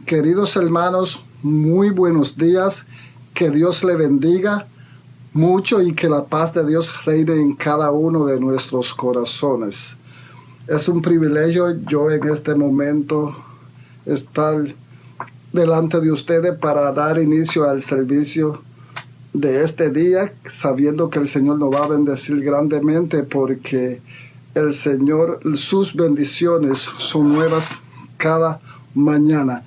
Queridos hermanos, muy buenos días. Que Dios le bendiga mucho y que la paz de Dios reine en cada uno de nuestros corazones. Es un privilegio yo en este momento estar delante de ustedes para dar inicio al servicio de este día, sabiendo que el Señor nos va a bendecir grandemente porque el Señor, sus bendiciones son nuevas cada mañana.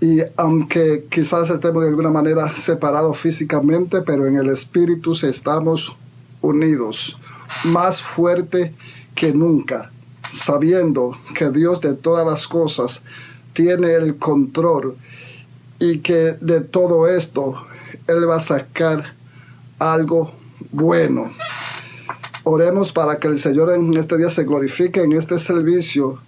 Y aunque quizás estemos de alguna manera separados físicamente, pero en el espíritu estamos unidos, más fuerte que nunca, sabiendo que Dios de todas las cosas tiene el control y que de todo esto Él va a sacar algo bueno. Oremos para que el Señor en este día se glorifique en este servicio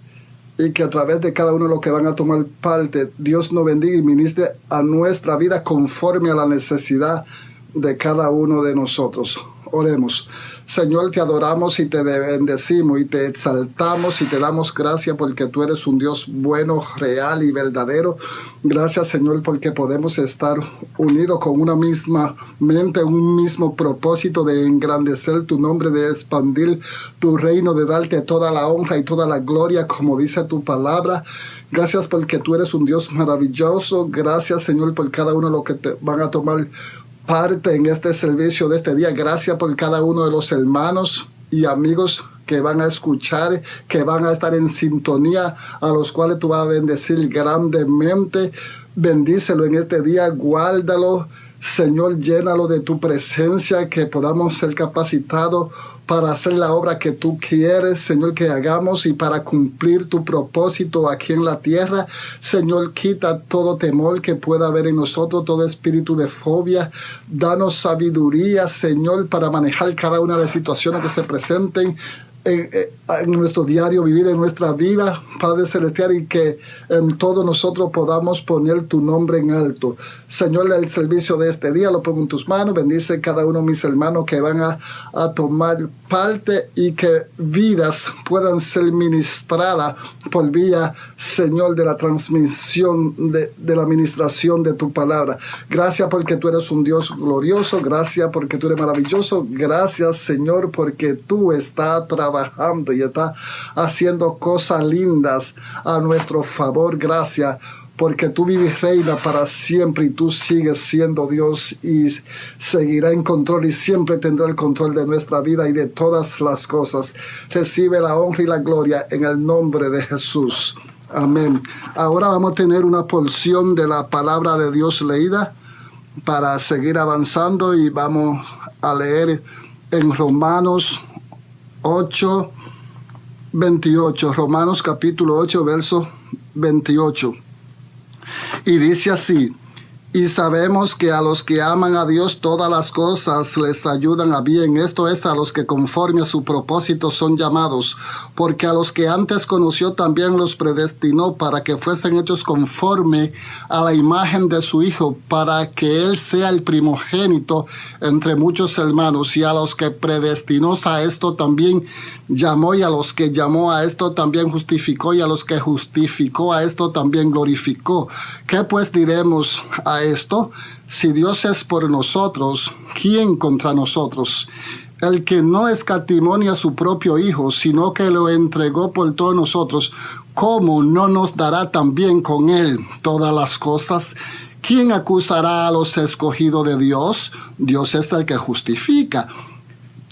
y que a través de cada uno de los que van a tomar parte, Dios nos bendiga y ministre a nuestra vida conforme a la necesidad de cada uno de nosotros. Oremos. Señor, te adoramos y te bendecimos y te exaltamos y te damos gracias porque tú eres un Dios bueno, real y verdadero. Gracias, Señor, porque podemos estar unidos con una misma mente, un mismo propósito de engrandecer tu nombre, de expandir tu reino, de darte toda la honra y toda la gloria, como dice tu palabra. Gracias porque tú eres un Dios maravilloso. Gracias, Señor, por cada uno de los que te van a tomar parte en este servicio de este día. Gracias por cada uno de los hermanos y amigos que van a escuchar, que van a estar en sintonía, a los cuales tú vas a bendecir grandemente. Bendícelo en este día, guárdalo, Señor, llénalo de tu presencia, que podamos ser capacitados para hacer la obra que tú quieres, Señor, que hagamos y para cumplir tu propósito aquí en la tierra. Señor, quita todo temor que pueda haber en nosotros, todo espíritu de fobia. Danos sabiduría, Señor, para manejar cada una de las situaciones que se presenten en nuestro diario vivir, en nuestra vida, Padre Celestial, y que en todo nosotros podamos poner tu nombre en alto. Señor, el servicio de este día lo pongo en tus manos. Bendice cada uno de mis hermanos que van a tomar parte y que vidas puedan ser ministradas por vía, Señor, de la transmisión, de la administración de tu palabra. Gracias porque tú eres un Dios glorioso. Gracias porque tú eres maravilloso. Gracias, Señor, porque tú estás trabajando y está haciendo cosas lindas a nuestro favor. Gracias porque tú vives y reinas para siempre y tú sigues siendo Dios y seguirá en control y siempre tendrá el control de nuestra vida y de todas las cosas. Recibe la honra y la gloria en el nombre de Jesús. Amén. Ahora vamos a tener una porción de la palabra de Dios leída para seguir avanzando y vamos a leer en Romanos 8:28, Romanos capítulo 8, verso 28. Y dice así: y sabemos que a los que aman a Dios todas las cosas les ayudan a bien. Esto es, a los que conforme a su propósito son llamados. Porque a los que antes conoció también los predestinó para que fuesen hechos conforme a la imagen de su Hijo, para que Él sea el primogénito entre muchos hermanos. Y a los que predestinó a esto también llamó, y a los que llamó a esto también justificó, y a los que justificó a esto también glorificó. ¿Qué pues diremos a esto? Si Dios es por nosotros, ¿quién contra nosotros? El que no escatimó a su propio Hijo, sino que lo entregó por todos nosotros, ¿cómo no nos dará también con Él todas las cosas? ¿Quién acusará a los escogidos de Dios? Dios es el que justifica.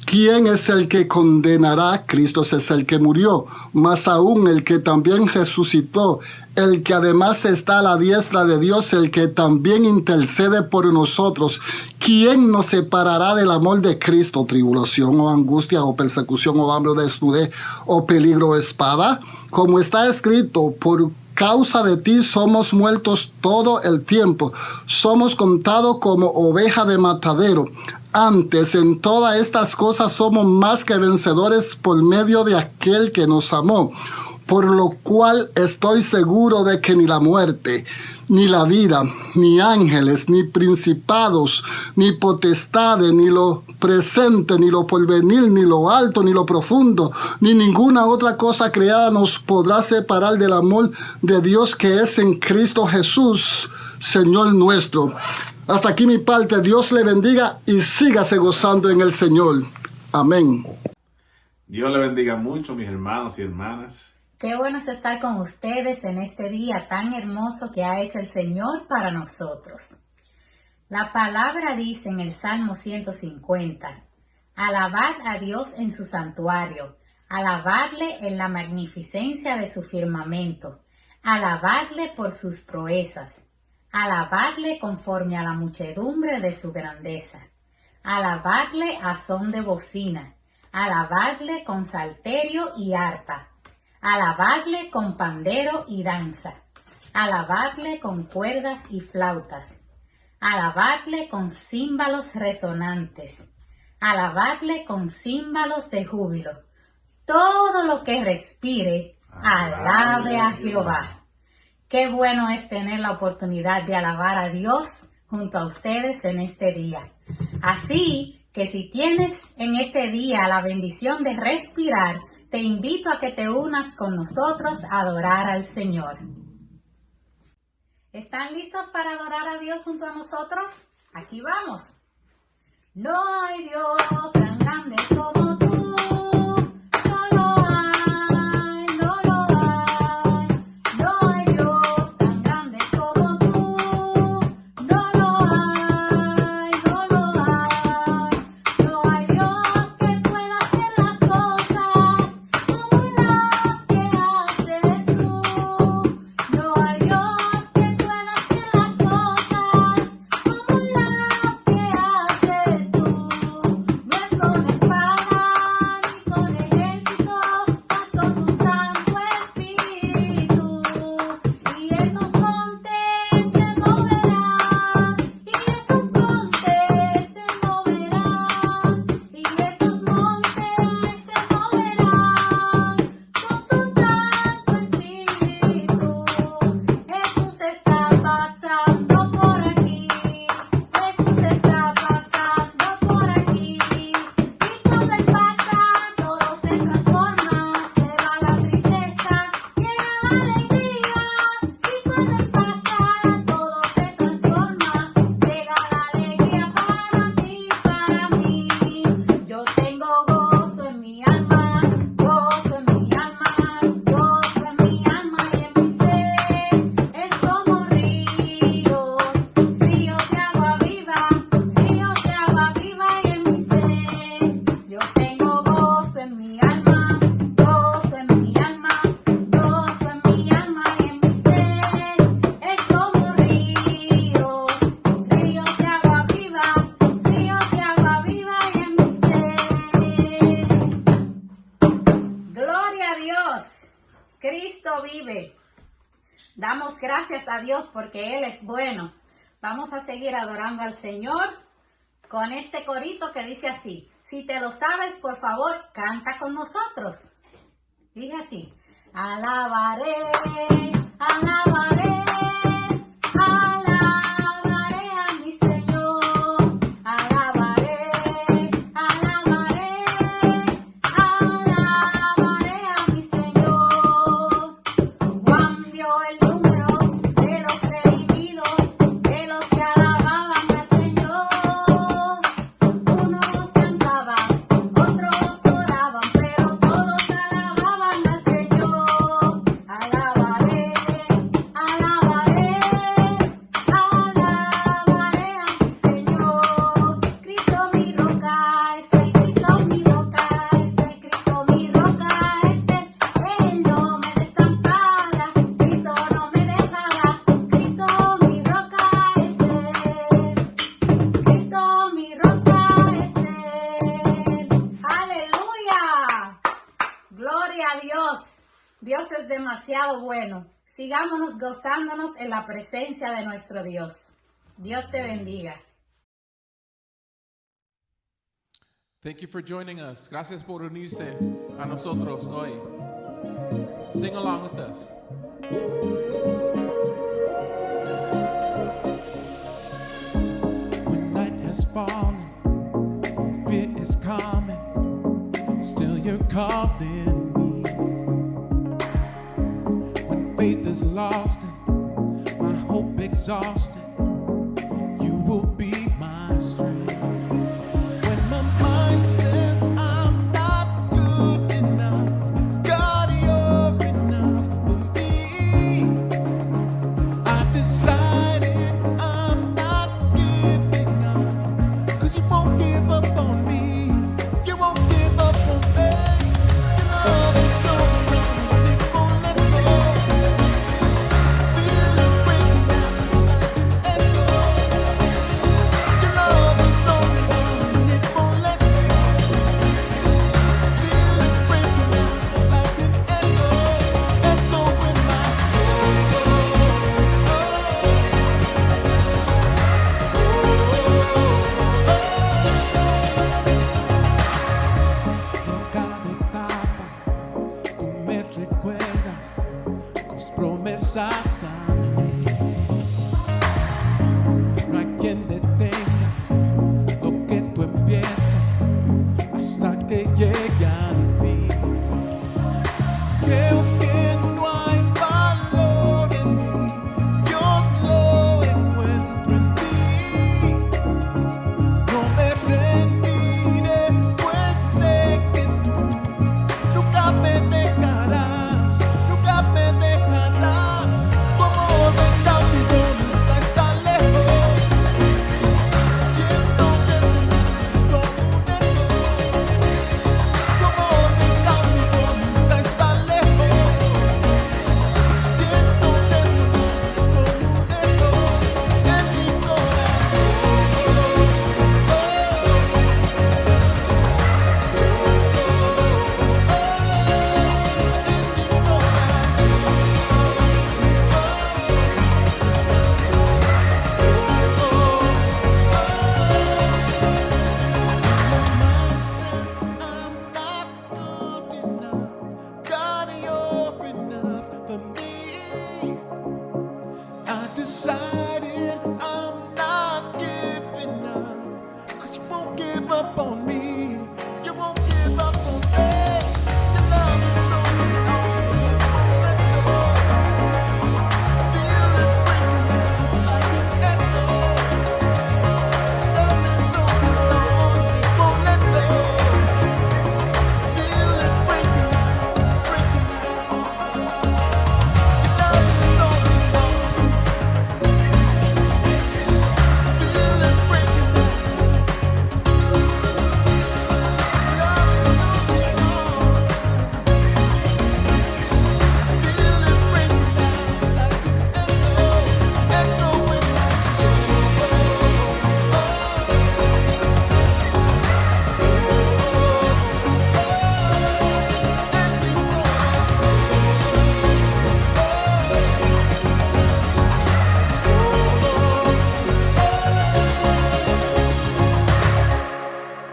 ¿Quién es el que condenará? Cristo es el que murió, más aún el que también resucitó, el que además está a la diestra de Dios, el que también intercede por nosotros. ¿Quién nos separará del amor de Cristo? ¿Tribulación o angustia o persecución o hambre o desnudez o peligro o espada? Como está escrito, por causa de ti somos muertos todo el tiempo, somos contados como oveja de matadero. Antes, en todas estas cosas somos más que vencedores por medio de aquel que nos amó. por lo cual estoy seguro de que ni la muerte, ni la vida, ni ángeles, ni principados, ni potestades, ni lo presente, ni lo porvenir, ni lo alto, ni lo profundo, ni ninguna otra cosa creada nos podrá separar del amor de Dios que es en Cristo Jesús, Señor nuestro. Hasta aquí mi parte. Dios le bendiga y sígase gozando en el Señor. Amén. Dios le bendiga mucho, mis hermanos y hermanas. Qué bueno es estar con ustedes en este día tan hermoso que ha hecho el Señor para nosotros. La palabra dice en el Salmo 150, alabad a Dios en su santuario, alabadle en la magnificencia de su firmamento, alabadle por sus proezas, alabadle conforme a la muchedumbre de su grandeza, alabadle a son de bocina, alabadle con salterio y arpa, alabadle con pandero y danza, alabadle con cuerdas y flautas, alabadle con címbalos resonantes, alabadle con címbalos de júbilo. Todo lo que respire, alabe a Jehová. Qué bueno es tener la oportunidad de alabar a Dios junto a ustedes en este día. Así que si tienes en este día la bendición de respirar, te invito a que te unas con nosotros a adorar al Señor. ¿Están listos para adorar a Dios junto a nosotros? Aquí vamos. No hay Dios tan grande como tú. No lo hay, no lo hay. No hay Dios tan grande como tú. No lo hay, no lo hay. No hay Dios que pueda hacer las cosas como las que haces tú. No hay Dios que pueda hacer las cosas como las que haces tú. No es con espada ni con ejército, mas con su Santo Espíritu. Y esos montes se moverán, y esos montes se moverán, y esos montes se moverán con su Santo Espíritu. Jesús está pasando por aquí, Jesús está pasando por aquí, y cuando Él pasa todo se transforma, se va la tristeza, llega la alegría, y cuando Él pasa todo se transforma, llega la alegría para ti, para mí. Yo tengo gozo en mi alma, gozo en mi alma, gozo en mi alma y en mi ser. Es como ríos, ríos de agua viva y en mi ser. Yo tengo gozo en mi alma, gozo en mi alma, gozo en mi alma y en mi ser. Es como ríos, ríos de agua viva y en mi ser. Gloria a Dios, Cristo vive. Damos gracias a Dios porque Él es bueno. Vamos a seguir adorando al Señor con este corito que dice así. Si te lo sabes, por favor, canta con nosotros. Dice así. Alabaré, alabaré, alabaré a mi Señor. Alabaré, alabaré, alabaré a mi Señor. Juan vio el número de los redimidos, de los que alababan al Señor. Unos cantaban, otros oraban, pero todos alababan al Señor. Alabaré, alabaré, alabaré a mi Señor. Cristo mi roca es Él, Cristo mi roca es Él, Cristo mi roca es Él. Él no me desampara, Cristo no me dejará, Cristo mi roca es Él, Cristo mi roca es Él. ¡Aleluya! Gloria a Dios. Dios es demasiado bueno. Sigámonos gozándonos en la presencia de nuestro Dios. Dios te bendiga. Thank you for joining us. Gracias por unirse a nosotros hoy. Sing along with us. When night has fallen, fear is coming, still you're calling me. When faith is lost and my hope exhausted, you will be my strength. When my mind says I'm not good enough, God, you're enough for me. I decided I'm not giving up, 'cause you won't give up on me. You won't give up on me. Your love is so strong, it won't let go. Feel it breaking down like an echo. Your love is so strong, it won't let go. Feel it breaking down like an echo, echo in my soul. Nunca de tapa, tú me recuerdas tus promesas a mí. No hay quien detenga lo que tú empiezas hasta que llegue al fin. Creo que no hay valor en mí, Dios lo encuentro en ti. No me rendiré, pues sé que tú nunca me dejarás, nunca me dejarás. Tu amor me cautivó, nunca está lejos. Siento que suena como un eco. Tu amor me cautivó, nunca está lejos. Siento que suena como un eco en mi corazón. Decided I'm not giving up, 'cause you won't give up on me. You won't give up on me. Your love is so strong, it won't let go. Feel it breaking down like an echo. Love is so strong, it won't let go. Feel it breaking down, breaking down. Your love is so strong. Feel it breaking down. Love is so strong. Feel it breaking down like an echo, echo in my soul.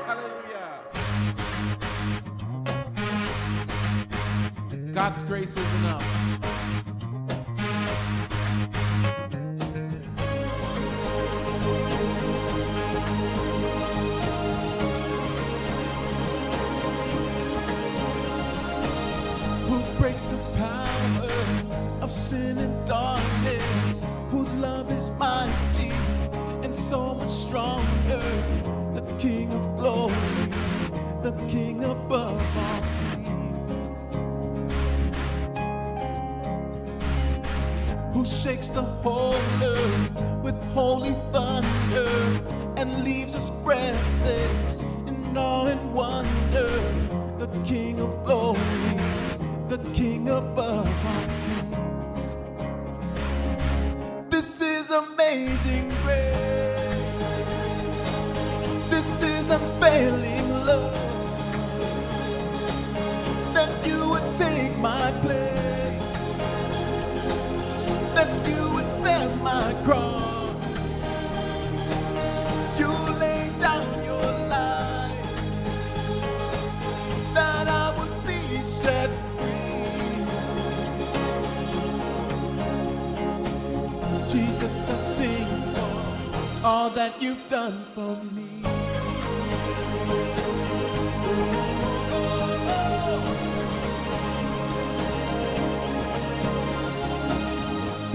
Hallelujah. God's grace is enough. Who breaks the power of sin and darkness, whose love is mighty and so much stronger, the King of glory, the King above all kings, who shakes the whole earth with holy thunder and leaves us breathless in awe and wonder, the King of glory, the King above all kings. This is amazing grace. This is unfailing love, that you would take my place, that you would bear my cross. You laid down your life, that I would be set free. Jesus, I sing for all that you've done for me.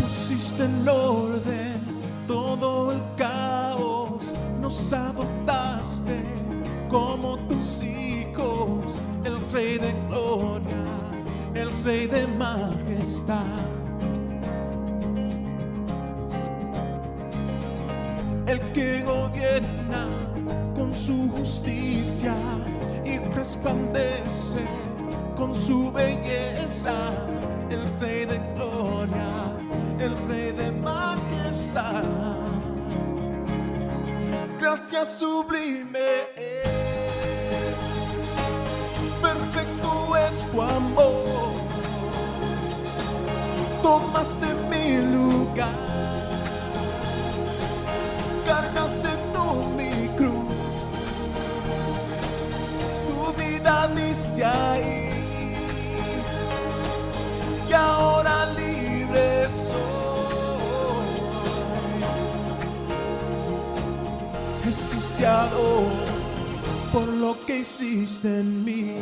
Pusiste en orden todo el caos, nos adoptaste como tus hijos, el Rey de gloria, el Rey de majestad. El que gobierna con su justicia y resplandece con su belleza, el Rey de gloria, el Rey de majestad. Gracias sublime es, perfecto es tu amor. Tomaste mi lugar, cargaste tú mi cruz, tu vida diste ahí, y ahora libre soy. Jesús, te adoro por lo que hiciste en mí.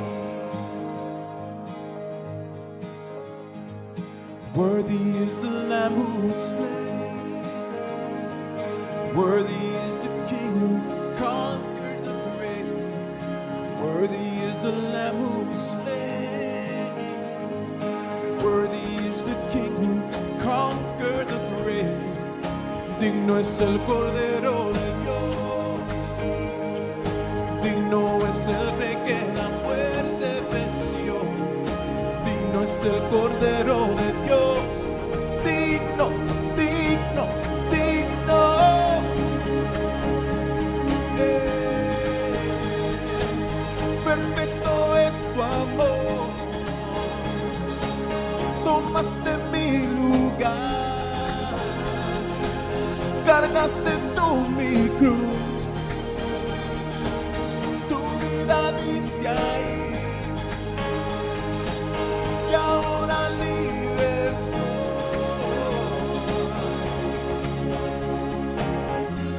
Worthy is the Lamb who was slain. Worthy is the King who conquered the grave. Worthy is the Lamb who was slain. Worthy is the King who conquered the grave. Digno es el Cordero de Dios. Digno es el Rey que la muerte venció. Digno es el Cordero de Dios. Digno, digno, digno es. Perfecto es tu amor. Tomaste mi lugar, cargaste tú mi cruz, tu vida diste ahí, y ahora libre soy.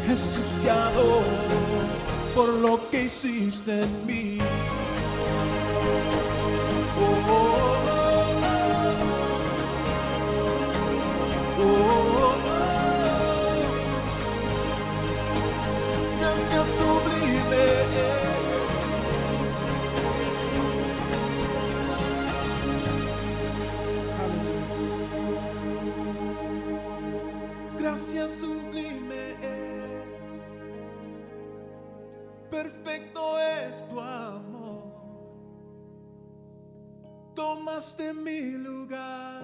Jesús, te adoro por lo que hiciste en mí. Oh, oh, oh, oh, oh. Gracias sublime. Gracias sublime es, perfecto es tu amor. Tomaste mi lugar,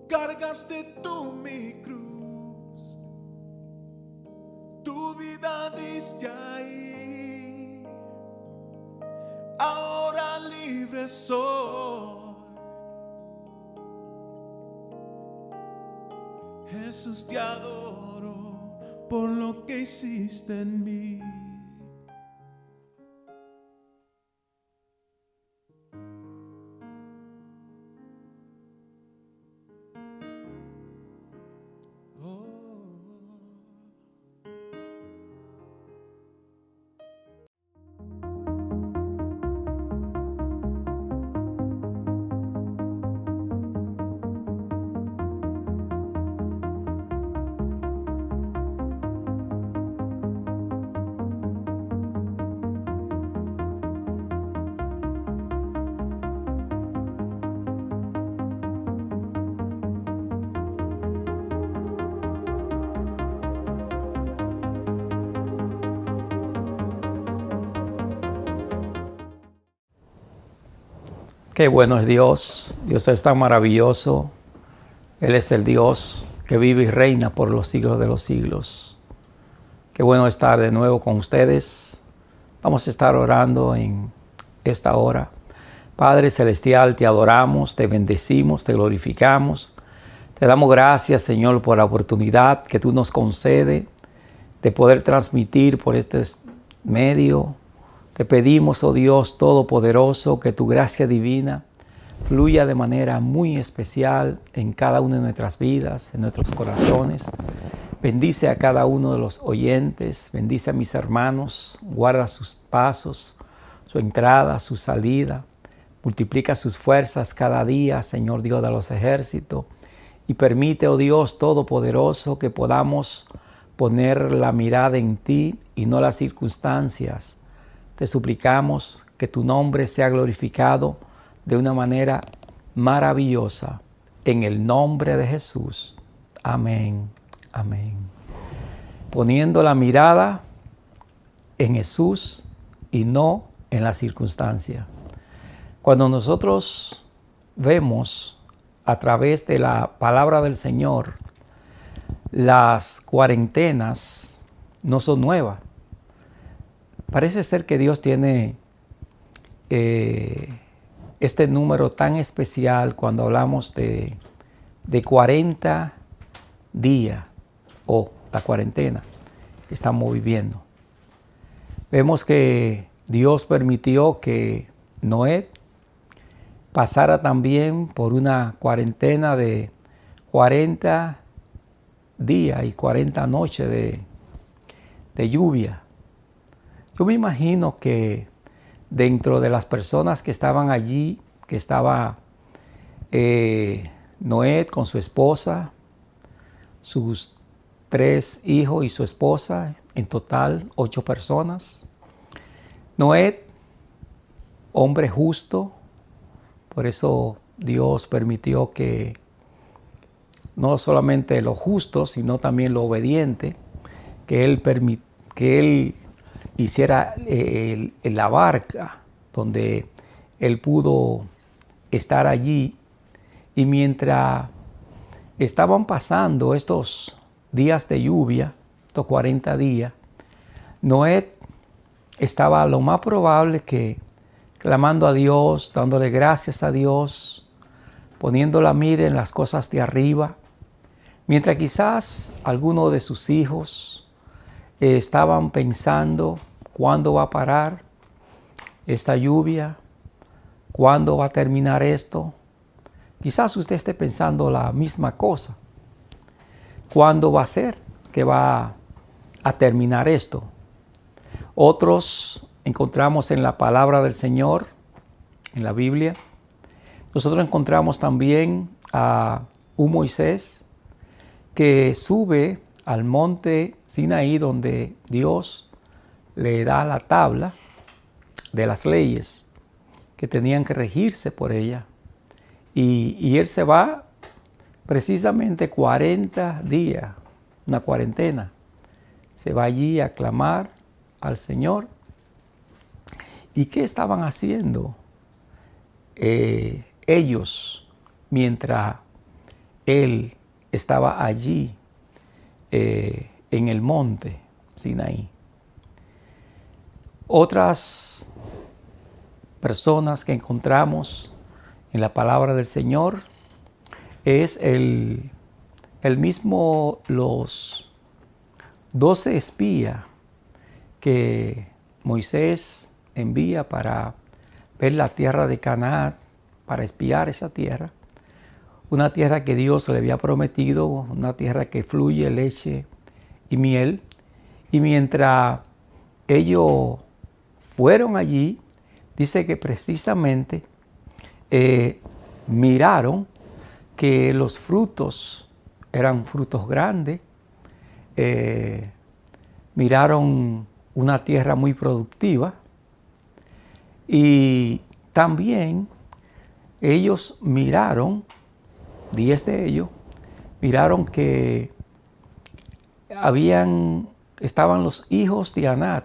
cargaste tú mi cruz, tu vida diste ahí, ahora libre soy. Jesús, te adoro por lo que hiciste en mí. Qué bueno es Dios. Dios es tan maravilloso. Él es el Dios que vive y reina por los siglos de los siglos. Qué bueno estar de nuevo con ustedes. Vamos a estar orando en esta hora. Padre Celestial, te adoramos, te bendecimos, te glorificamos. Te damos gracias, Señor, por la oportunidad que tú nos concedes de poder transmitir por este medio. Te pedimos, oh Dios Todopoderoso, que tu gracia divina fluya de manera muy especial en cada una de nuestras vidas, en nuestros corazones. Bendice a cada uno de los oyentes, bendice a mis hermanos, guarda sus pasos, su entrada, su salida. Multiplica sus fuerzas cada día, Señor Dios de los ejércitos. Y permite, oh Dios Todopoderoso, que podamos poner la mirada en ti y no las circunstancias. Te suplicamos que tu nombre sea glorificado de una manera maravillosa. En el nombre de Jesús. Amén. Amén. Poniendo la mirada en Jesús y no en la circunstancia. Cuando nosotros vemos a través de la palabra del Señor, las cuarentenas no son nuevas. Parece ser que Dios tiene este número tan especial cuando hablamos de 40 días o la cuarentena que estamos viviendo. Vemos que Dios permitió que Noé pasara también por una cuarentena de 40 días y 40 noches de lluvia. Yo me imagino que dentro de las personas que estaban allí, que estaba Noé con su esposa, sus 3 hijos y su esposa, en total 8 personas. Noé, hombre justo, por eso Dios permitió que no solamente lo justo, sino también lo obediente, que él hiciera la barca donde él pudo estar allí. Y mientras estaban pasando estos días de lluvia, estos 40 días, Noé estaba lo más probable que clamando a Dios, dándole gracias a Dios, poniendo la mira en las cosas de arriba, mientras quizás algunos de sus hijos estaban pensando cuándo va a parar esta lluvia, cuándo va a terminar esto. Quizás usted esté pensando la misma cosa. ¿Cuándo va a ser que va a terminar esto? Otros encontramos en la palabra del Señor, en la Biblia. Nosotros encontramos también a un Moisés que sube al monte Sinaí, donde Dios le da la tabla de las leyes que tenían que regirse por ella. Y él se va precisamente 40 días, una cuarentena. Se va allí a clamar al Señor. ¿Y qué estaban haciendo ellos mientras él estaba allí en el monte Sinaí? Otras personas que encontramos en la palabra del Señor es el mismo los 12 espías que Moisés envía para ver la tierra de Canaán, para espiar esa tierra. Una tierra que Dios le había prometido, una tierra que fluye leche y miel. Y mientras ellos fueron allí, dice que precisamente miraron que los frutos eran frutos grandes, miraron una tierra muy productiva y también ellos miraron, 10 de ellos, miraron que estaban los hijos de Anat,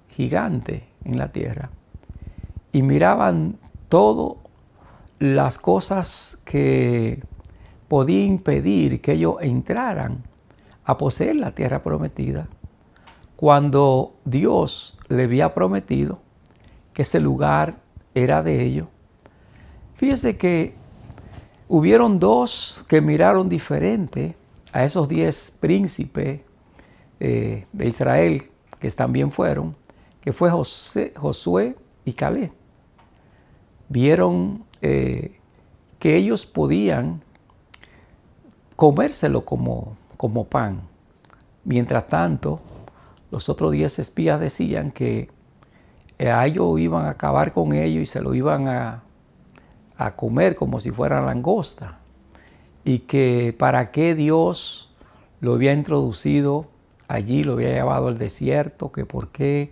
gigantes en la tierra, y miraban todas las cosas que podía impedir que ellos entraran a poseer la tierra prometida, cuando Dios le había prometido que ese lugar era de ellos. Fíjese que hubieron 2 que miraron diferente a esos 10 príncipes de Israel que también fueron, que fue Josué y Caleb. Vieron que ellos podían comérselo como pan. Mientras tanto, los otros 10 espías decían que a ellos iban a acabar con ellos y se lo iban a comer como si fuera langosta. Y que para qué Dios lo había introducido allí, lo había llevado al desierto, que por qué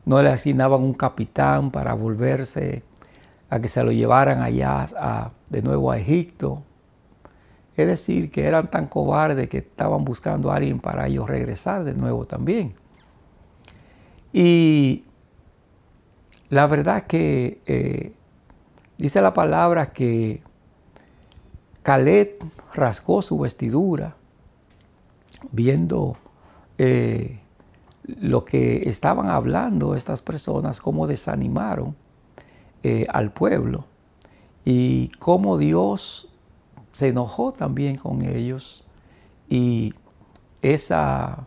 no le asignaban un capitán para volverse a que se lo llevaran allá de nuevo a Egipto. Es decir, que eran tan cobardes que estaban buscando a alguien para ellos regresar de nuevo también. Y la verdad que dice la palabra que Caleb rasgó su vestidura viendo lo que estaban hablando estas personas, cómo desanimaron al pueblo y cómo Dios se enojó también con ellos y esas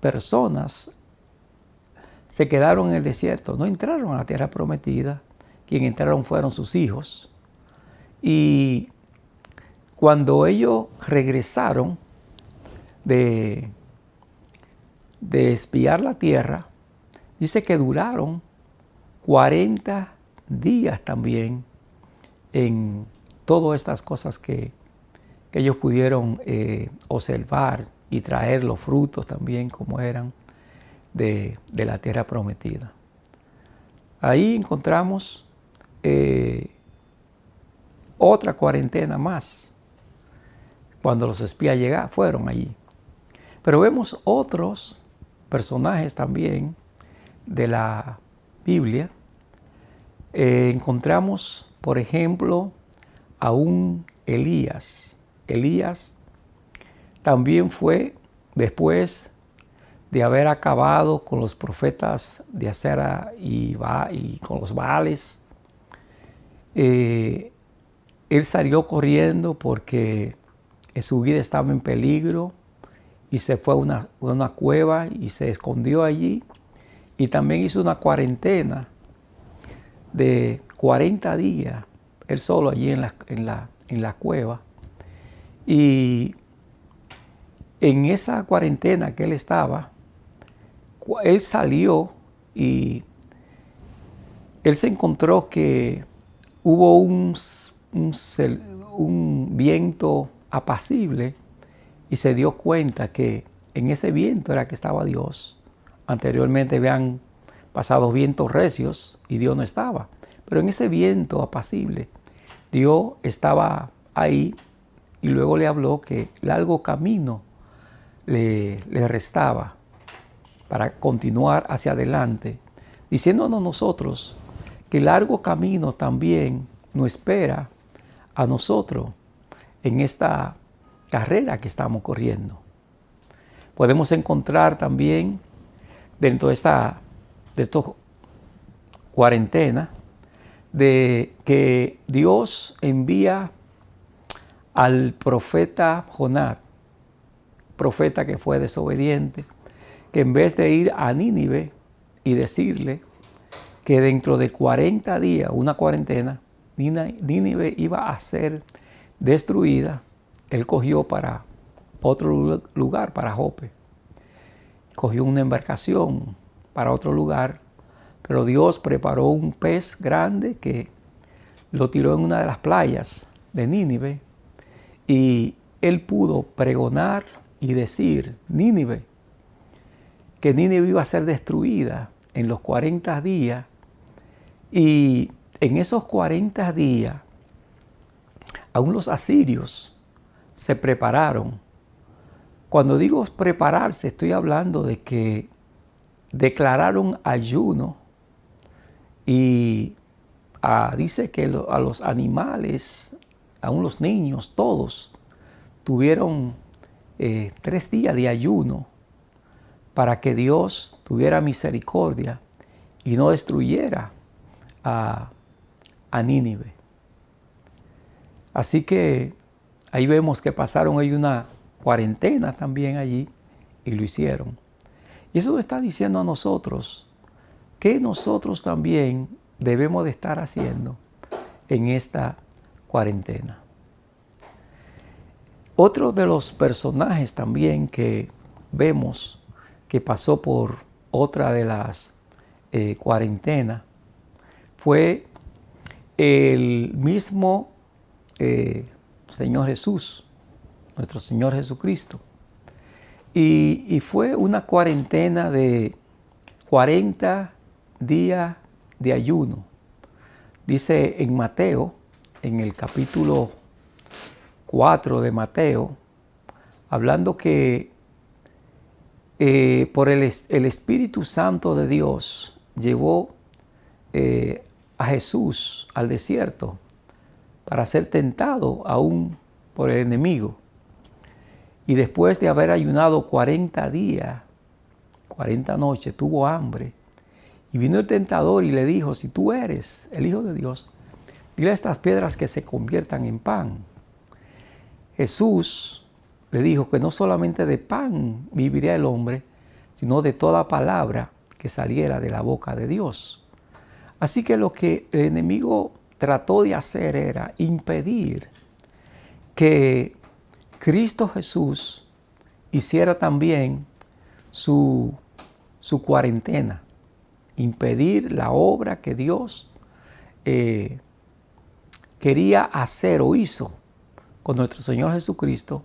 personas se quedaron en el desierto, no entraron a la tierra prometida, quienes entraron fueron sus hijos. Y cuando ellos regresaron de espiar la tierra, dice que duraron 40 días también en todas estas cosas que ellos pudieron observar y traer los frutos también como eran de la tierra prometida. Ahí encontramos otra cuarentena más cuando los espías fueron allí. Pero vemos otros personajes también de la Biblia. Encontramos, por ejemplo, a un Elías. Elías también fue, después de haber acabado con los profetas de Acera y con los Baales, él salió corriendo porque su vida estaba en peligro y se fue a una cueva y se escondió allí y también hizo una cuarentena de 40 días, él solo allí en la cueva. Y en esa cuarentena que él estaba, él salió y él se encontró que hubo un viento apacible y se dio cuenta que en ese viento era que estaba Dios. Anteriormente habían pasado vientos recios y Dios no estaba. Pero en ese viento apacible, Dios estaba ahí y luego le habló que largo camino le restaba para continuar hacia adelante, diciéndonos nosotros que largo camino también nos espera a nosotros en esta carrera que estamos corriendo. Podemos encontrar también dentro de esta cuarentena de que Dios envía al profeta Jonás, profeta que fue desobediente, que en vez de ir a Nínive y decirle que dentro de 40 días, una cuarentena, Nínive iba a ser destruida, él cogió para otro lugar, para Jope. Cogió una embarcación para otro lugar, pero Dios preparó un pez grande que lo tiró en una de las playas de Nínive y él pudo pregonar y decir, Nínive, que Nínive iba a ser destruida en los 40 días y en esos 40 días aún los asirios se prepararon. Cuando digo prepararse, estoy hablando de que declararon ayuno y dice que a los animales, aún los niños, todos tuvieron 3 días de ayuno para que Dios tuviera misericordia y no destruyera a Nínive. Así que ahí vemos que pasaron ahí una cuarentena también allí y lo hicieron. Y eso nos está diciendo a nosotros que nosotros también debemos de estar haciendo en esta cuarentena. Otro de los personajes también que vemos que pasó por otra de las cuarentenas fue el mismo Señor Jesús, nuestro Señor Jesucristo. Y fue una cuarentena de 40 días de ayuno. Dice en Mateo, en el capítulo 4 de Mateo, hablando que por el Espíritu Santo de Dios llevó a Jesús al desierto para ser tentado aún por el enemigo. Y después de haber ayunado 40 días, 40 noches, tuvo hambre. Y vino el tentador y le dijo, si tú eres el Hijo de Dios, dile a estas piedras que se conviertan en pan. Jesús le dijo que no solamente de pan viviría el hombre, sino de toda palabra que saliera de la boca de Dios. Así que lo que el enemigo trató de hacer era impedir que Cristo Jesús hiciera también su cuarentena, impedir la obra que Dios quería hacer o hizo con nuestro Señor Jesucristo,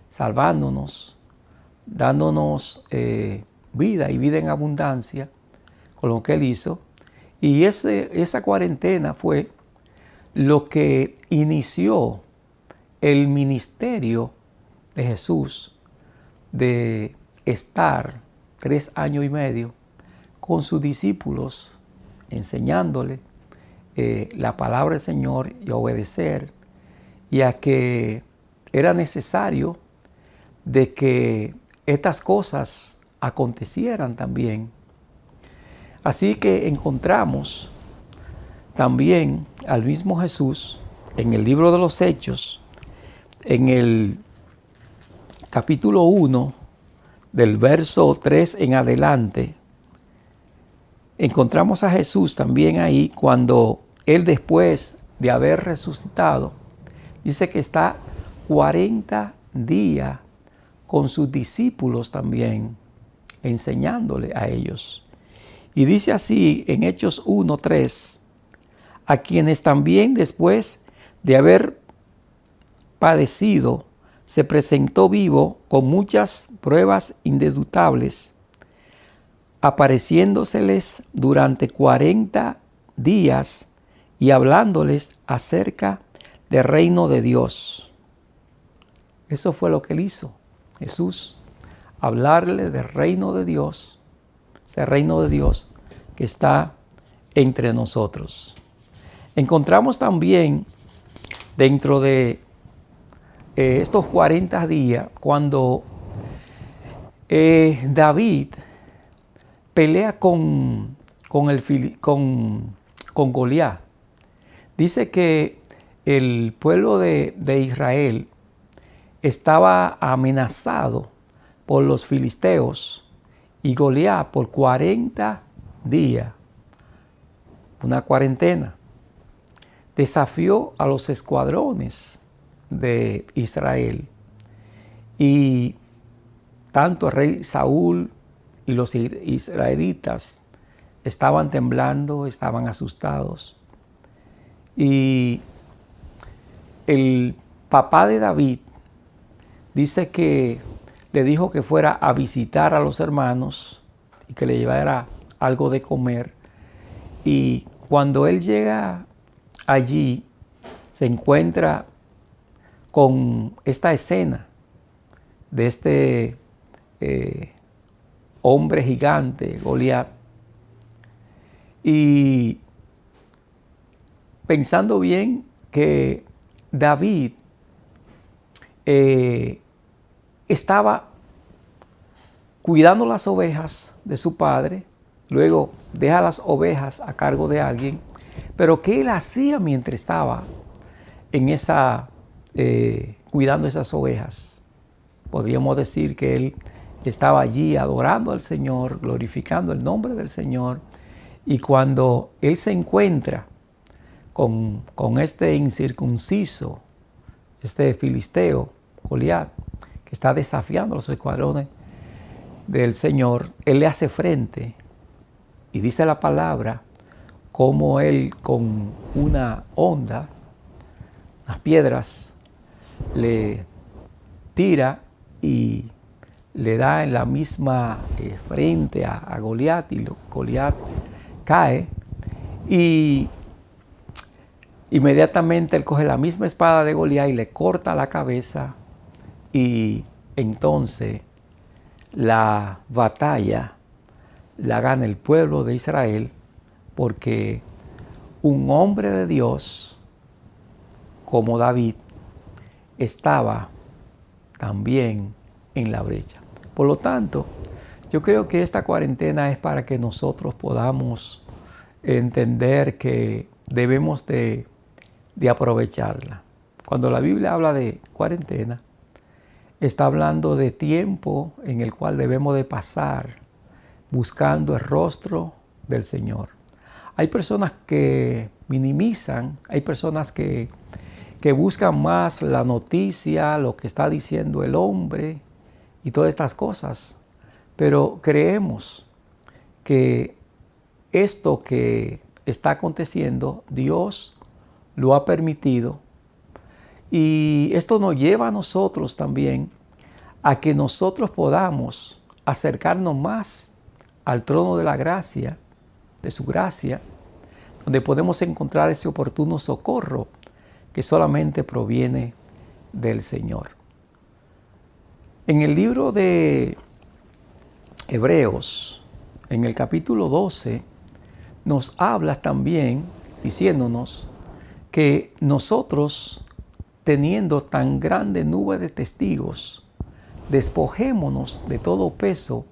salvándonos, dándonos vida y vida en abundancia con lo que Él hizo. Y esa cuarentena fue lo que inició el ministerio de Jesús de estar 3 años y medio con sus discípulos, enseñándole la palabra del Señor y obedecer, y a que era necesario de que estas cosas acontecieran también. Así que encontramos también al mismo Jesús en el libro de los Hechos, en el capítulo 1, del verso 3 en adelante. Encontramos a Jesús también ahí cuando Él, después de haber resucitado, dice que está 40 días con sus discípulos también, enseñándole a ellos. Y dice así en Hechos 1:3, a quienes también después de haber padecido, se presentó vivo con muchas pruebas indubitables, apareciéndoseles durante 40 días y hablándoles acerca del reino de Dios. Eso fue lo que Él hizo, Jesús, hablarle del reino de Dios, ese reino de Dios que está entre nosotros. Encontramos también dentro de estos 40 días, cuando David pelea con Goliat. Dice que el pueblo de Israel estaba amenazado por los filisteos y Goliat por 40 días, una cuarentena, desafió a los escuadrones de Israel, y tanto el rey Saúl y los israelitas estaban temblando, estaban asustados. Y el papá de David dice que le dijo que fuera a visitar a los hermanos y que le llevara algo de comer. Y cuando él llega allí, se encuentra con esta escena de este hombre gigante, Goliat. Y pensando bien que David estaba cuidando las ovejas de su padre, luego deja las ovejas a cargo de alguien, pero ¿qué él hacía mientras estaba en cuidando esas ovejas? Podríamos decir que él estaba allí adorando al Señor, glorificando el nombre del Señor, y cuando él se encuentra con este incircunciso, este filisteo, Goliat, que está desafiando a los escuadrones del Señor, él le hace frente y dice la palabra como él con una honda, unas piedras, le tira y le da en la misma frente a Goliat, y Goliat cae, y inmediatamente él coge la misma espada de Goliat y le corta la cabeza, y entonces la batalla la gana el pueblo de Israel, porque un hombre de Dios como David estaba también en la brecha. Por lo tanto, yo creo que esta cuarentena es para que nosotros podamos entender que debemos de aprovecharla. Cuando la Biblia habla de cuarentena, está hablando de tiempo en el cual debemos de pasar buscando el rostro del Señor. Hay personas que minimizan, hay personas que buscan más la noticia, lo que está diciendo el hombre y todas estas cosas. Pero creemos que esto que está aconteciendo, Dios lo ha permitido. Y esto nos lleva a nosotros también a que nosotros podamos acercarnos más al trono de la gracia, de su gracia, donde podemos encontrar ese oportuno socorro que solamente proviene del Señor. En el libro de Hebreos, en el capítulo 12, nos habla también diciéndonos que nosotros, teniendo tan grande nube de testigos, despojémonos de todo peso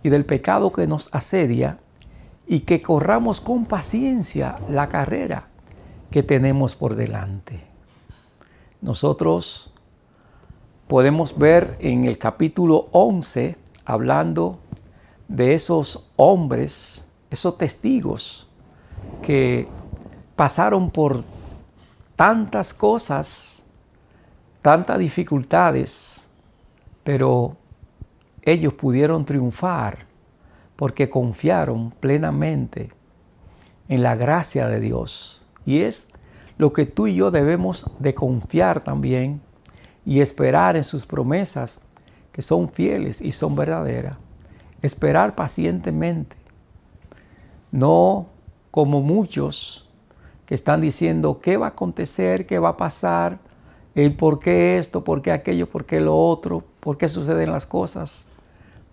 y del pecado que nos asedia, y que corramos con paciencia la carrera que tenemos por delante. Nosotros podemos ver en el capítulo 11, hablando de esos hombres, esos testigos que pasaron por tantas cosas, tantas dificultades, pero ellos pudieron triunfar porque confiaron plenamente en la gracia de Dios. Y es lo que tú y yo debemos de confiar también y esperar en sus promesas, que son fieles y son verdaderas. Esperar pacientemente, no como muchos que están diciendo qué va a acontecer, qué va a pasar, el por qué esto, por qué aquello, por qué lo otro, por qué suceden las cosas.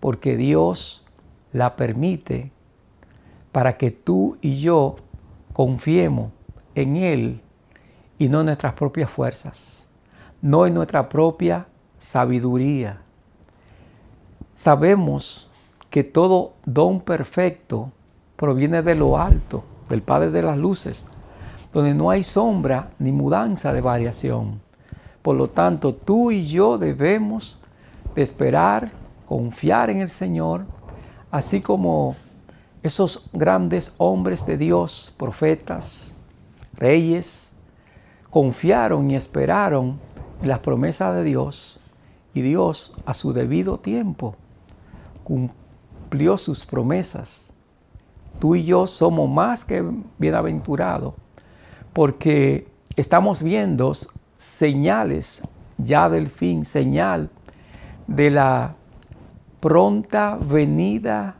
Porque Dios la permite para que tú y yo confiemos en Él y no en nuestras propias fuerzas, no en nuestra propia sabiduría. Sabemos que todo don perfecto proviene de lo alto, del Padre de las luces, donde no hay sombra ni mudanza de variación. Por lo tanto, tú y yo debemos de esperar, confiar en el Señor, así como esos grandes hombres de Dios, profetas, reyes, confiaron y esperaron en las promesas de Dios, y Dios a su debido tiempo cumplió sus promesas. Tú y yo somos más que bienaventurados, porque estamos viendo señales ya del fin, señal de la pronta venida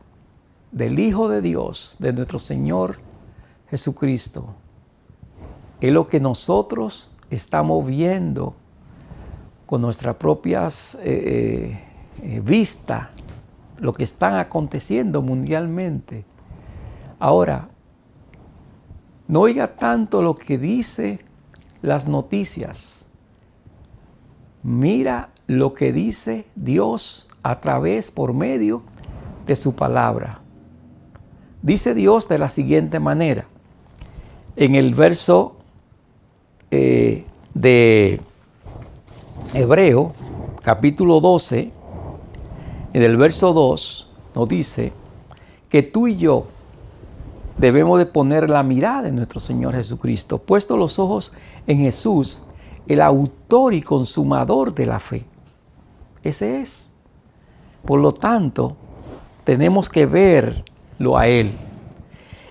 del Hijo de Dios, de nuestro Señor Jesucristo. Es lo que nosotros estamos viendo con nuestras propias vistas, lo que está aconteciendo mundialmente. Ahora, no oiga tanto lo que dice las noticias. Mira lo que dice Dios a través, por medio de su palabra. Dice Dios de la siguiente manera, en el verso de Hebreo, capítulo 12, en el verso 2, nos dice que tú y yo debemos de poner la mirada en nuestro Señor Jesucristo, puesto los ojos en Jesús, el autor y consumador de la fe. Ese es. Por lo tanto, tenemos que verlo a Él,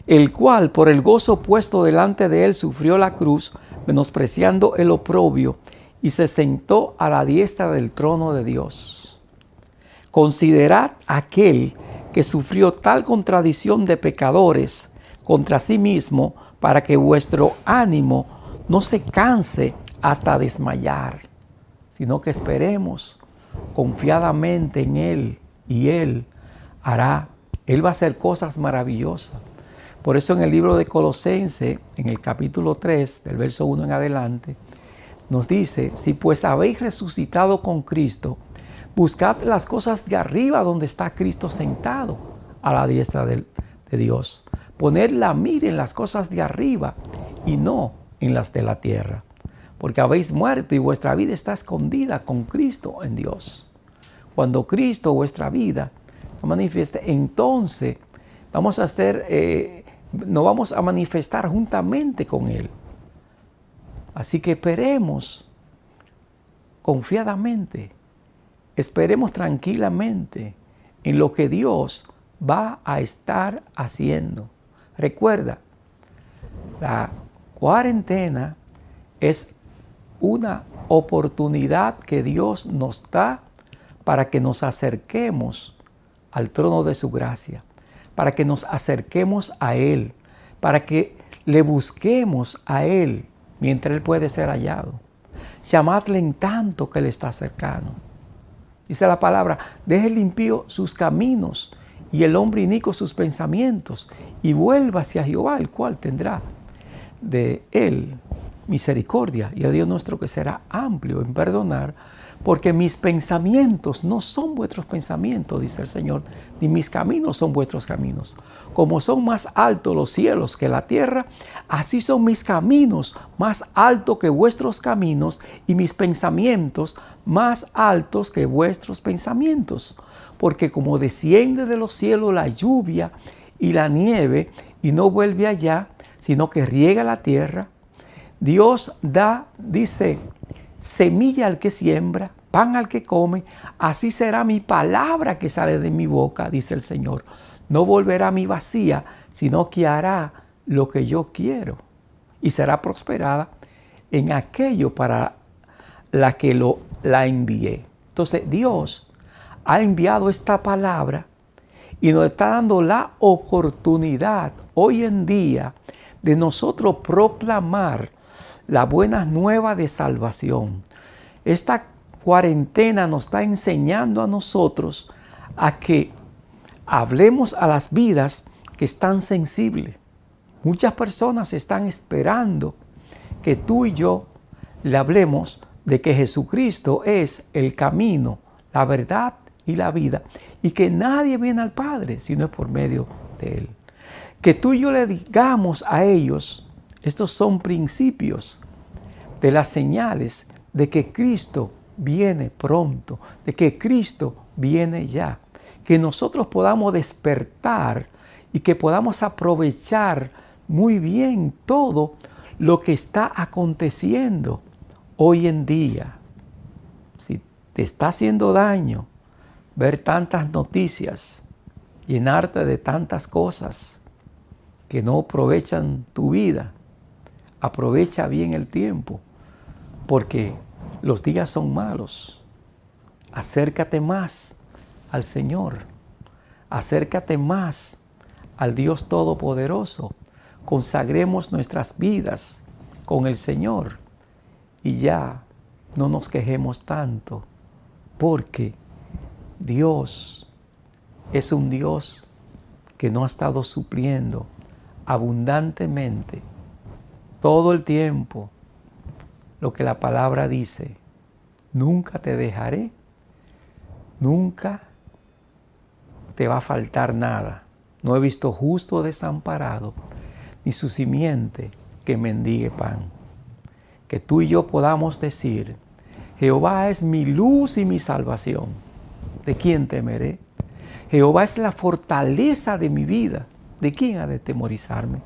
el cual por el gozo puesto delante de Él sufrió la cruz, menospreciando el oprobio, y se sentó a la diestra del trono de Dios. Considerad aquel que sufrió tal contradicción de pecadores contra sí mismo, para que vuestro ánimo no se canse hasta desmayar, sino que esperemos confiadamente en Él, y Él hará. Él va a hacer cosas maravillosas. Por eso en el libro de Colosenses, en el capítulo 3, del verso 1 en adelante, nos dice: si pues habéis resucitado con Cristo, buscad las cosas de arriba donde está Cristo sentado a la diestra de Dios. Poned la mira en las cosas de arriba y no en las de la tierra, porque habéis muerto y vuestra vida está escondida con Cristo en Dios. Cuando Cristo, vuestra vida, se manifieste, entonces vamos a nos vamos a manifestar juntamente con Él. Así que esperemos confiadamente, esperemos tranquilamente en lo que Dios va a estar haciendo. Recuerda, la cuarentena es una oportunidad que Dios nos da para que nos acerquemos al trono de su gracia, para que nos acerquemos a Él, para que le busquemos a Él mientras Él puede ser hallado. Llamadle en tanto que Él está cercano. Dice la palabra: deje el impío sus caminos y el hombre inicuo sus pensamientos, y vuelva hacia Jehová, el cual tendrá de Él misericordia, y el Dios nuestro que será amplio en perdonar, porque mis pensamientos no son vuestros pensamientos, dice el Señor, ni mis caminos son vuestros caminos. Como son más altos los cielos que la tierra, así son mis caminos más altos que vuestros caminos, y mis pensamientos más altos que vuestros pensamientos. Porque como desciende de los cielos la lluvia y la nieve, y no vuelve allá, sino que riega la tierra, Dios da, dice, semilla al que siembra, pan al que come, así será mi palabra que sale de mi boca, dice el Señor. No volverá a mí vacía, sino que hará lo que yo quiero, y será prosperada en aquello para la que la envié. Entonces Dios ha enviado esta palabra y nos está dando la oportunidad hoy en día de nosotros proclamar la buena nueva de salvación. Esta cuarentena nos está enseñando a nosotros a que hablemos a las vidas que están sensibles. Muchas personas están esperando que tú y yo le hablemos de que Jesucristo es el camino, la verdad y la vida, y que nadie viene al Padre si no es por medio de Él. Que tú y yo le digamos a ellos: estos son principios de las señales de que Cristo viene pronto, de que Cristo viene ya. Que nosotros podamos despertar y que podamos aprovechar muy bien todo lo que está aconteciendo hoy en día. Si te está haciendo daño ver tantas noticias, llenarte de tantas cosas que no aprovechan tu vida, aprovecha bien el tiempo, porque los días son malos. Acércate más al Señor, acércate más al Dios Todopoderoso. Consagremos nuestras vidas con el Señor y ya no nos quejemos tanto, porque Dios es un Dios que no ha estado supliendo abundantemente todo el tiempo lo que la palabra dice: nunca te dejaré, nunca te va a faltar nada. No he visto justo desamparado, ni su simiente que mendigue pan. Que tú y yo podamos decir: Jehová es mi luz y mi salvación. ¿De quién temeré? Jehová es la fortaleza de mi vida. ¿de quién ha de temorizarme?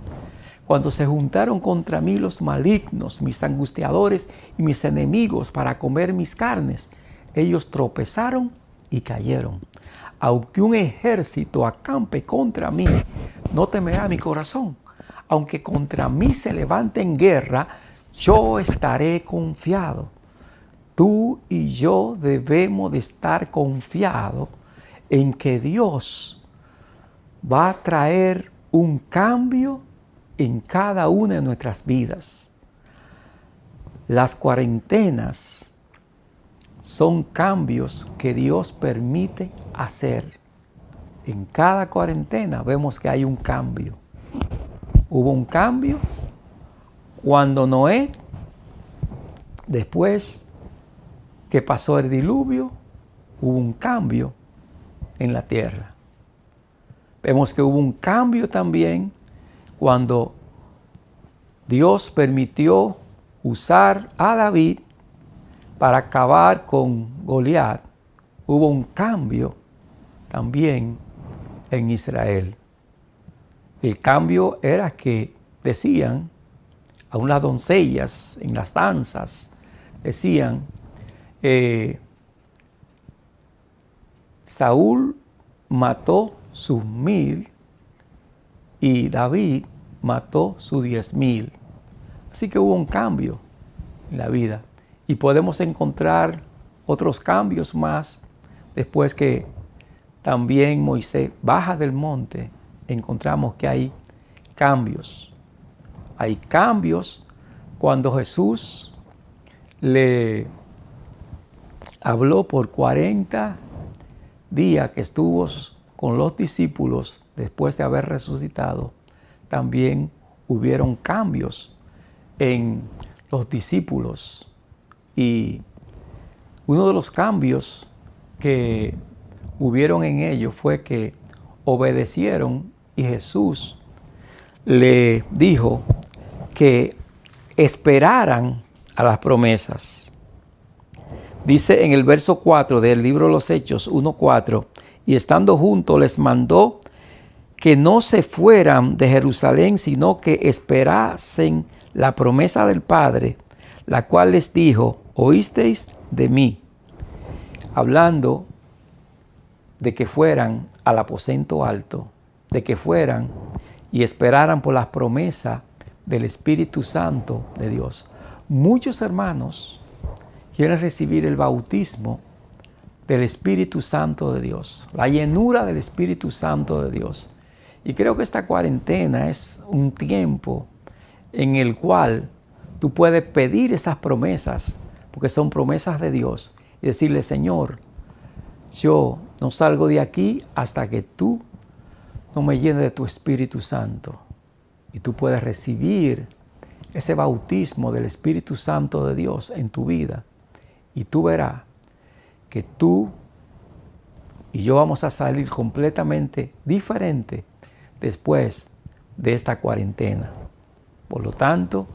Cuando se juntaron contra mí los malignos, mis angustiadores y mis enemigos para comer mis carnes, ellos tropezaron y cayeron. Aunque un ejército acampe contra mí, no temerá mi corazón. Aunque contra mí se levante en guerra, yo estaré confiado. Tú y yo debemos de estar confiados en que Dios va a traer un cambio en cada una de nuestras vidas. Las cuarentenas son cambios que Dios permite hacer. En cada cuarentena vemos que hay un cambio. Hubo un cambio cuando Noé, después que pasó el diluvio, hubo un cambio en la tierra. Vemos que hubo un cambio también cuando Dios permitió usar a David para acabar con Goliat. Hubo un cambio también en Israel. El cambio era que decían, aún las doncellas en las danzas, decían, Saúl mató sus 1000 y David mató sus 10,000. Así que hubo un cambio en la vida. Y podemos encontrar otros cambios más después que también Moisés baja del monte. Encontramos que hay cambios. Hay cambios cuando Jesús le habló por 40 días que estuvo con los discípulos después de haber resucitado. También hubieron cambios en los discípulos. Y uno de los cambios que hubieron en ellos fue que obedecieron y Jesús le dijo que esperaran a las promesas. Dice en el verso 4 del libro de los Hechos 1:4, y estando juntos les mandó que no se fueran de Jerusalén, sino que esperasen la promesa del Padre, la cual les dijo, oísteis de mí, hablando de que fueran al aposento alto, de que fueran y esperaran por las promesas del Espíritu Santo de Dios. Muchos hermanos quieren recibir el bautismo del Espíritu Santo de Dios, la llenura del Espíritu Santo de Dios. Y creo que esta cuarentena es un tiempo en el cual tú puedes pedir esas promesas, porque son promesas de Dios, y decirle, Señor, yo no salgo de aquí hasta que tú no me llenes de tu Espíritu Santo. Y tú puedes recibir ese bautismo del Espíritu Santo de Dios en tu vida. Y tú verás que tú y yo vamos a salir completamente diferente después de esta cuarentena. Por lo tanto,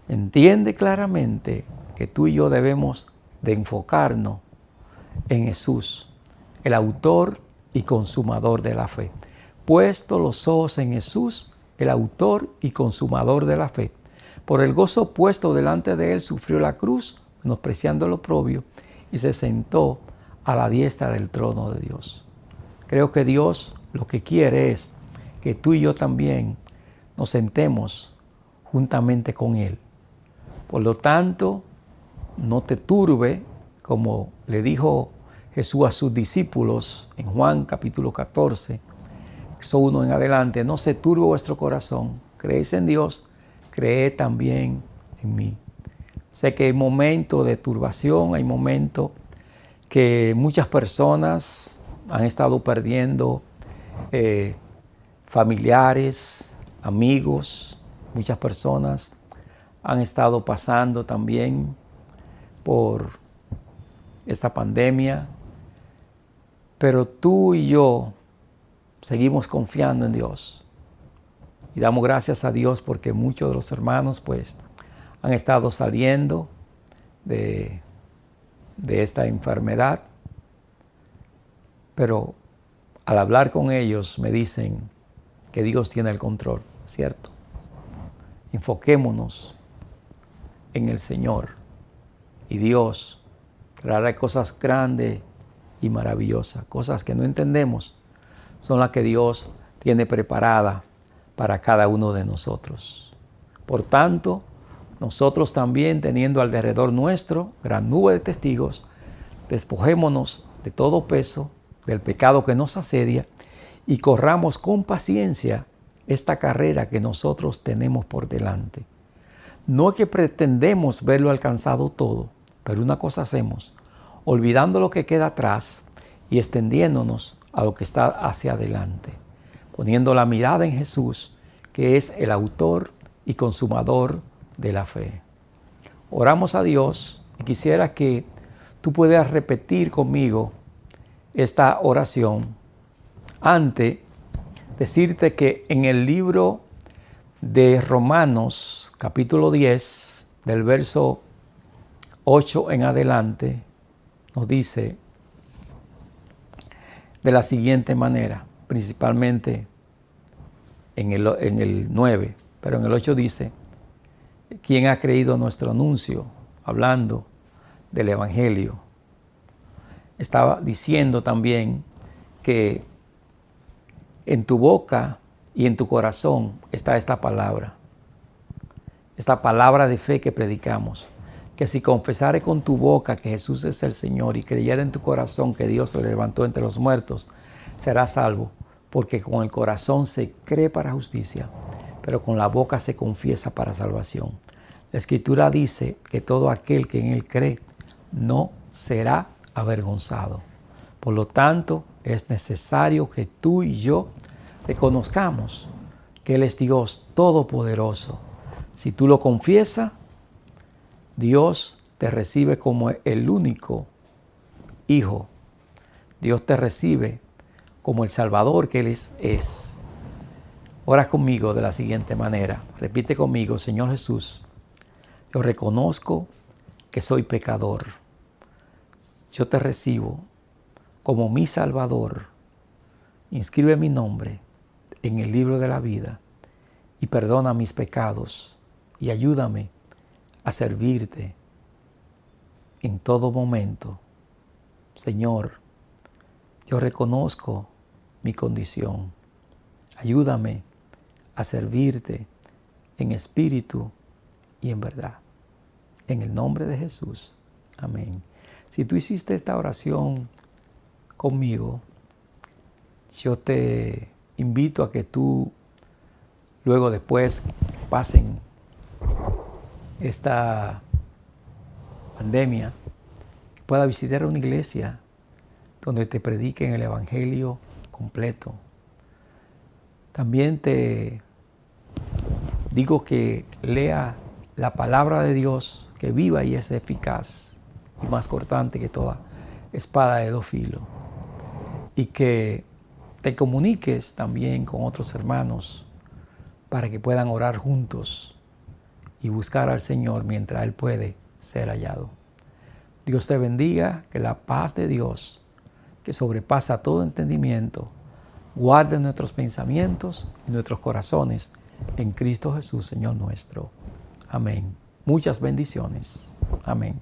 entiende claramente que tú y yo debemos de enfocarnos en Jesús, el autor y consumador de la fe. Puesto los ojos en Jesús, el autor y consumador de la fe. Por el gozo puesto delante de él, sufrió la cruz, menospreciando el oprobio, y se sentó a la diestra del trono de Dios. Creo que Dios lo que quiere es que tú y yo también nos sentemos juntamente con Él. Por lo tanto, no te turbe, como le dijo Jesús a sus discípulos en Juan capítulo 14, verso 1 en adelante, no se turbe vuestro corazón, creéis en Dios, creed también en mí. Sé que hay momentos de turbación, hay momentos que muchas personas han estado perdiendo familiares, amigos, muchas personas han estado pasando también por esta pandemia, pero tú y yo seguimos confiando en Dios y damos gracias a Dios porque muchos de los hermanos pues han estado saliendo de esta enfermedad, pero al hablar con ellos me dicen que Dios tiene el control, ¿cierto? Enfoquémonos en el Señor y Dios traerá cosas grandes y maravillosas, cosas que no entendemos, son las que Dios tiene preparadas para cada uno de nosotros. Por tanto, nosotros también, teniendo alrededor nuestro gran nube de testigos, despojémonos de todo peso, del pecado que nos asedia, y corramos con paciencia esta carrera que nosotros tenemos por delante. No es que pretendemos verlo alcanzado todo, pero una cosa hacemos, olvidando lo que queda atrás y extendiéndonos a lo que está hacia adelante, poniendo la mirada en Jesús, que es el autor y consumador de la fe. Oramos a Dios y quisiera que tú puedas repetir conmigo esta oración. Antes, decirte que en el libro de Romanos, capítulo 10, del verso 8 en adelante, nos dice de la siguiente manera, principalmente en el 9, pero en el 8 dice: ¿quién ha creído nuestro anuncio? Hablando del Evangelio. Estaba diciendo también que en tu boca y en tu corazón está esta palabra de fe que predicamos, que si confesares con tu boca que Jesús es el Señor y creyeres en tu corazón que Dios lo levantó entre los muertos, serás salvo, porque con el corazón se cree para justicia, pero con la boca se confiesa para salvación. La Escritura dice que todo aquel que en Él cree no será avergonzado. Por lo tanto, es necesario que tú y yo reconozcamos que Él es Dios Todopoderoso. Si tú lo confiesas, Dios te recibe como el único Hijo. Dios te recibe como el Salvador que Él es. Ora conmigo de la siguiente manera. Repite conmigo: Señor Jesús, yo reconozco que soy pecador. Yo te recibo como mi Salvador. Inscribe mi nombre en el libro de la vida y perdona mis pecados y ayúdame a servirte en todo momento. Señor, yo reconozco mi condición. Ayúdame a servirte en espíritu y en verdad. En el nombre de Jesús. Amén. Si tú hiciste esta oración conmigo, yo te invito a que tú, luego después pasen esta pandemia, que pueda visitar una iglesia donde te prediquen el Evangelio completo. También te digo que lea la palabra de Dios, que viva y es eficaz y más cortante que toda espada de dos filos, y que te comuniques también con otros hermanos para que puedan orar juntos y buscar al Señor mientras Él puede ser hallado. Dios te bendiga, que la paz de Dios, que sobrepasa todo entendimiento, guarde nuestros pensamientos y nuestros corazones en Cristo Jesús, Señor nuestro. Amén. Muchas bendiciones. Amén.